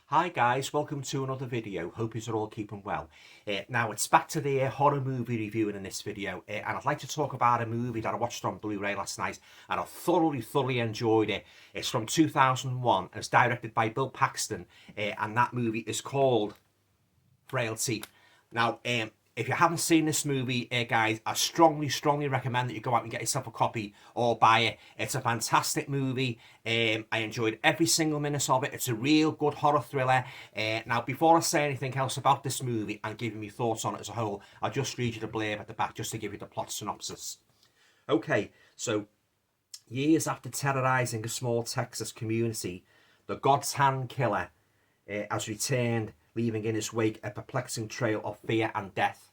Hi guys, welcome to another video. Hope you're all keeping well. Now it's back to the horror movie reviewing in this video, and I'd like to talk about a movie that I watched on Blu-ray last night and I thoroughly enjoyed it. It's from 2001 and it's directed by Bill Paxton, and that movie is called Frailty. Now, if you haven't seen this movie, guys, I strongly recommend that you go out and get yourself a copy or buy it. It's a fantastic movie. I enjoyed every single minute of it. It's a real good horror thriller. Now, before I say anything else about this movie and give you my thoughts on it as a whole, I'll just read you the blurb at the back just to give you the plot synopsis. Okay, so years after terrorizing a small Texas community, the God's Hand killer has returned, leaving in his wake a perplexing trail of fear and death.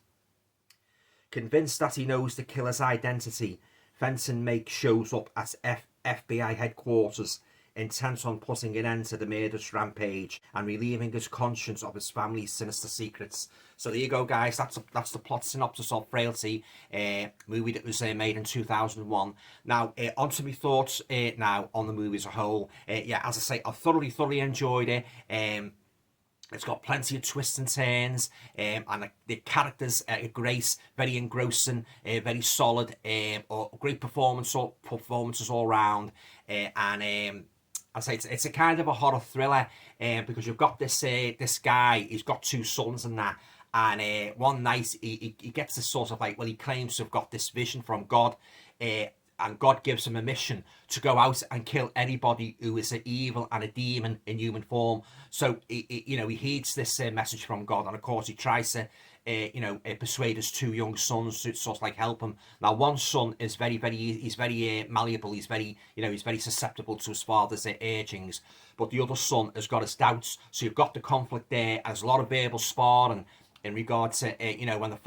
Convinced that he knows the killer's identity, Fenton Make shows up at FBI headquarters, intent on putting an end to the murderous rampage and relieving his conscience of his family's sinister secrets. So there you go, guys. That's the plot synopsis of Frailty, movie that was made in 2001. Now, on to my thoughts now on the movie as a whole. Yeah, as I say, I thoroughly enjoyed it. It's got plenty of twists and turns, and the characters are great, very engrossing, very solid, great performances all round, and I say it's a kind of a horror thriller, because you've got this guy. He's got two sons and that, and one night he gets this sort of like, well, he claims to have got this vision from God. And God gives him a mission to go out and kill anybody who is an evil and a demon in human form. So he heeds this message from God, and of course he tries to persuade his two young sons to sort of like help him. Now, one son is very malleable. He's very susceptible to his father's urgings, but the other son has got his doubts. So you've got the conflict there. There's a lot of verbal sparring in regards to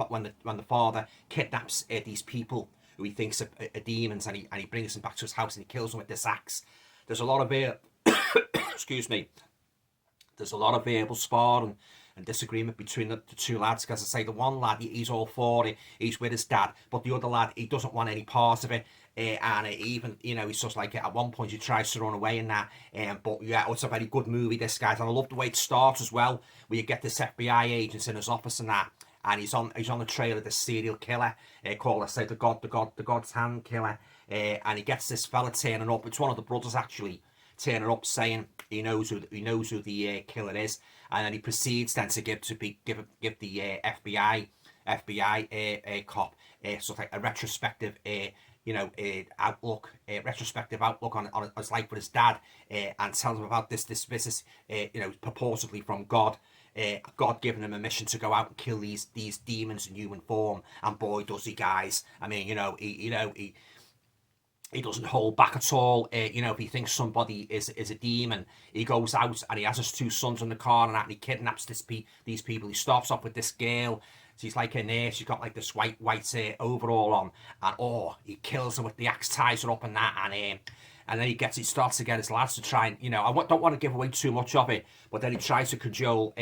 when the father kidnaps these people who he thinks are demons, and he brings them back to his house and he kills them with this axe. There's a lot of excuse me. There's a lot of verbal sparring and disagreement between the two lads. Because I say, the one lad, he's all for it, he's with his dad, but the other lad, he doesn't want any part of it. And even, he's just like, at one point he tries to run away in that. But yeah, it's a very good movie, this, guys. And I love the way it starts as well, where you get this FBI agent in his office and that. And he's on the trail of this serial killer called, I say, the God's Hand killer. And he gets this fella turning up. It's one of the brothers actually turning up, saying he knows who the killer is. And then he proceeds then to give the FBI cop sort of like a retrospective retrospective outlook on his life with his dad, and tells him about this business, purportedly from God. God giving him a mission to go out and kill these demons in human form, and boy does he, guys. I mean, he doesn't hold back at all. If he thinks somebody is a demon, he goes out and he has his two sons in the car and he kidnaps these people. He starts off with this girl. She's like a nurse. She's got like this white overall on, and he kills her with the axe, ties her up and that, and then he starts to get his lads to try and, I don't want to give away too much of it, but then he tries to cajole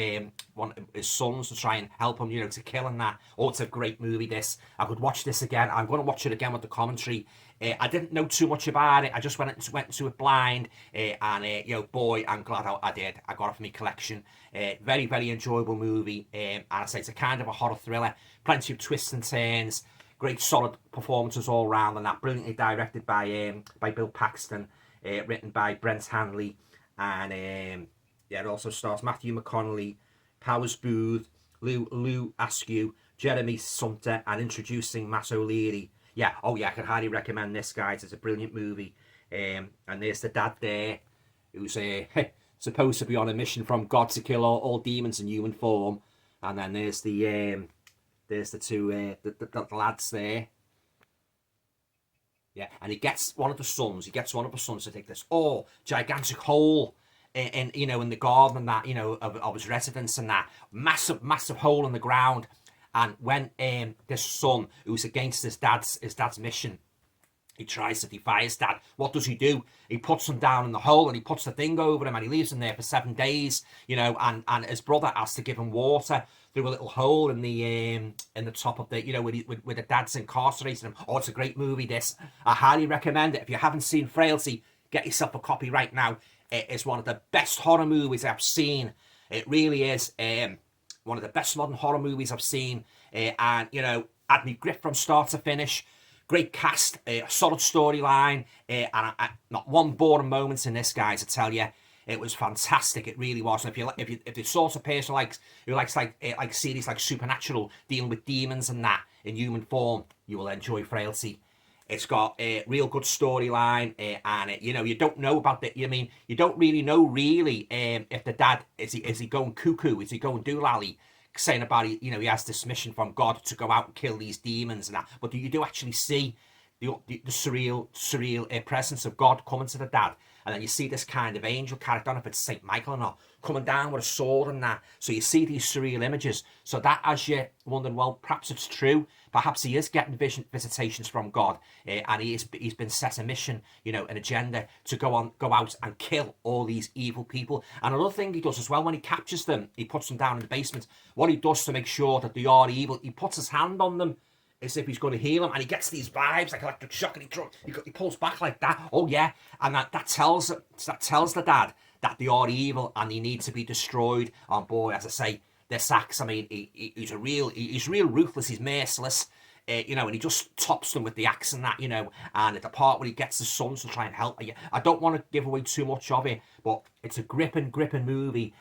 one of his sons to try and help him, to kill him that. Oh, it's a great movie, this. I could watch this again. I'm going to watch it again with the commentary. I didn't know too much about it. I just went into it blind, and boy, I'm glad I did. I got it for my collection. Very enjoyable movie, and I say it's a kind of a horror thriller. Plenty of twists and turns. Great solid performances all round, and that brilliantly directed by Bill Paxton, written by Brent Hanley, and it also stars Matthew McConaughey, Powers Booth, Lou Askew, Jeremy Sumter, and introducing Matt O'Leary. I can highly recommend this, guys. It's a brilliant movie. And there's the dad there, who's supposed to be on a mission from God to kill all demons in human form. And then there's the two the lads there. Yeah, and he gets one of the sons to dig this gigantic hole in the garden and that, of his residence, and that massive hole in the ground. And when this son, who's against his dad's mission, he tries to defy his dad, what does he do? He puts him down in the hole and he puts the thing over him and he leaves him there for 7 days, and his brother has to give him water through a little hole in the top of the, where the dad's incarcerated him. Oh, it's a great movie, this. I highly recommend it. If you haven't seen Frailty, get yourself a copy right now. It is one of the best horror movies I've seen. It really is one of the best modern horror movies I've seen, and you know, had me grip from start to finish. Great cast, solid storyline, and not one boring moment in this, guys. I tell you, it was fantastic. It really was. And if the sort of person who likes like series like Supernatural, dealing with demons and that in human form, you will enjoy Frailty. It's got a real good storyline, and you know, you don't know about the. I mean, you don't really know if the dad is he going cuckoo, is he going doolally, saying about it. You know, he has this mission from God to go out and kill these demons and that. But you do actually see the surreal presence of God coming to the dad, and then you see this kind of angel character. I don't know if it's Saint Michael or not, coming down with a sword and that. So you see these surreal images. So that, as you're wondering, well, perhaps it's true. Perhaps he is getting visitations from God, and he's been set a mission, you know, an agenda to go out and kill all these evil people. And another thing he does as well, when he captures them, he puts them down in the basement. What he does to make sure that they are evil, he puts his hand on them as if he's going to heal them, and he gets these vibes like electric shock, and he pulls back like that. Oh yeah, and that tells the dad that they are evil and they need to be destroyed. And boy, as I say, this axe, I mean, he's real ruthless, he's merciless, you know, and he just tops them with the axe and that, you know. And at the part where he gets his sons to try and help, I don't want to give away too much of it, but it's a gripping movie.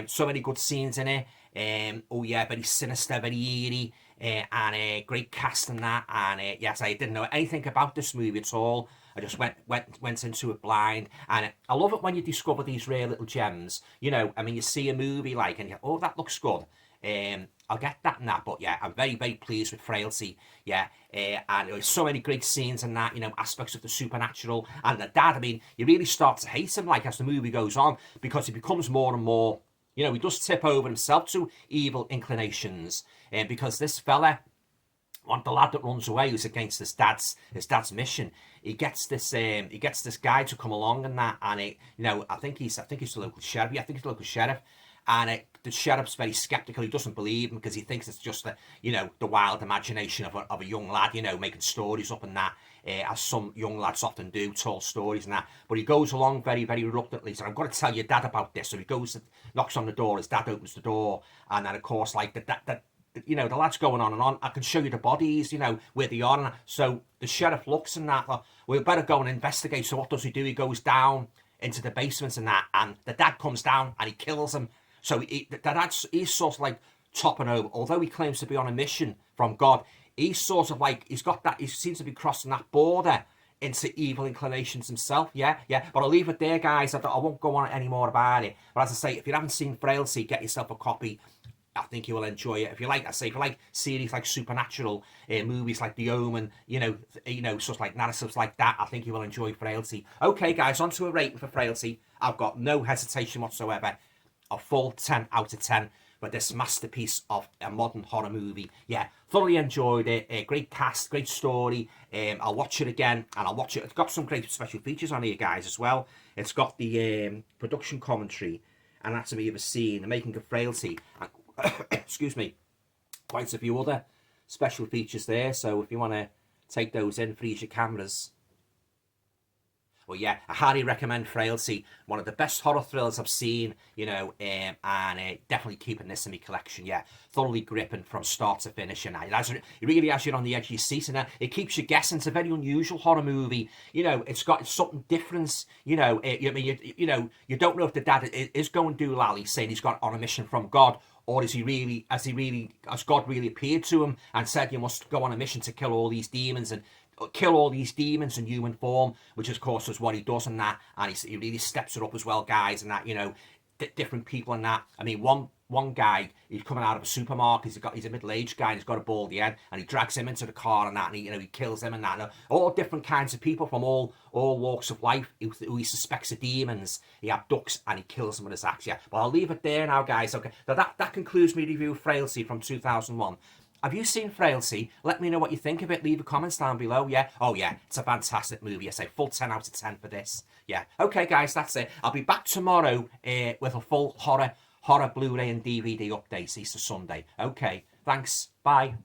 So many good scenes in it. Oh yeah, very sinister, very eerie, and a great cast and that. And yes, I didn't know anything about this movie at all. I just went into it blind, and I love it when you discover these rare little gems. You know, I mean, you see a movie like, and you, oh, that looks good. I'll get that and that, but yeah, I'm very pleased with Frailty. Yeah, and there's so many great scenes and that, you know, aspects of the supernatural and the dad. I mean, you really start to hate him like as the movie goes on, because he becomes more and more, you know, he does tip over himself to evil inclinations, because this fella, the lad that runs away, who's against his dad's mission, he gets this guy to come along and that, and you know, I think he's the local sheriff. Yeah, I think he's the local sheriff, and the sheriff's very skeptical. He doesn't believe him because he thinks it's just the wild imagination of a young lad, you know, making stories up and that, as some young lads often do, tall stories and that. But he goes along very reluctantly. So I've got to tell your dad about this. So he goes and knocks on the door. His dad opens the door, and then of course, like that. You know, the lad's going on and on. I can show you the bodies, you know, where they are. And so the sheriff looks and that, well, we better go and investigate. So what does he do? He goes down into the basement and that, and the dad comes down and he kills him. So he's sort of like topping over. Although he claims to be on a mission from God, he's sort of like, he seems to be crossing that border into evil inclinations himself. Yeah. But I'll leave it there, guys. I won't go on any more about it. But as I say, if you haven't seen Frailty, get yourself a copy. I think you will enjoy it. If you like series like Supernatural, movies like The Omen, you know, sort of like narratives like that, I think you will enjoy Frailty. Okay, guys, on to a rating for Frailty. I've got no hesitation whatsoever. A full 10 out of 10 for this masterpiece of a modern horror movie. Yeah, thoroughly enjoyed it. Great cast, great story. I'll watch it again, and I'll watch it. It's got some great special features on here, guys, as well. It's got the production commentary, Anatomy of a Scene, the making of Frailty, and excuse me, quite a few other special features there. So if you want to take those in, freeze your cameras. Well, yeah, I highly recommend Frailty. One of the best horror thrillers I've seen, you know, and definitely keeping this in my collection. Yeah, thoroughly gripping from start to finish, and it really has you on the edge of your seat, and it keeps you guessing. It's a very unusual horror movie. You know, it's got something different. You know, you don't know if the dad is going doolally, saying he's got on a mission from God, or has God really appeared to him and said you must go on a mission to kill all these demons in human form, which of course is what he does and that, and he really steps it up as well, guys, and that, you know, different people and that. I mean, one guy, he's coming out of a supermarket, he's a middle-aged guy, and he's got a baldy head, and he drags him into the car and that, and he kills him and that, and all different kinds of people from all walks of life who he suspects are demons. He abducts and he kills them with his axe. Yeah, but I'll leave it there now, guys. Okay, now that concludes my review of Frailty from 2001. Have you seen Frailty? Let me know what you think of it. Leave a comment down below. Yeah. Oh, yeah. It's a fantastic movie. I say full 10 out of 10 for this. Yeah. Okay, guys. That's it. I'll be back tomorrow with a full horror Blu-ray and DVD update Easter Sunday. Okay. Thanks. Bye.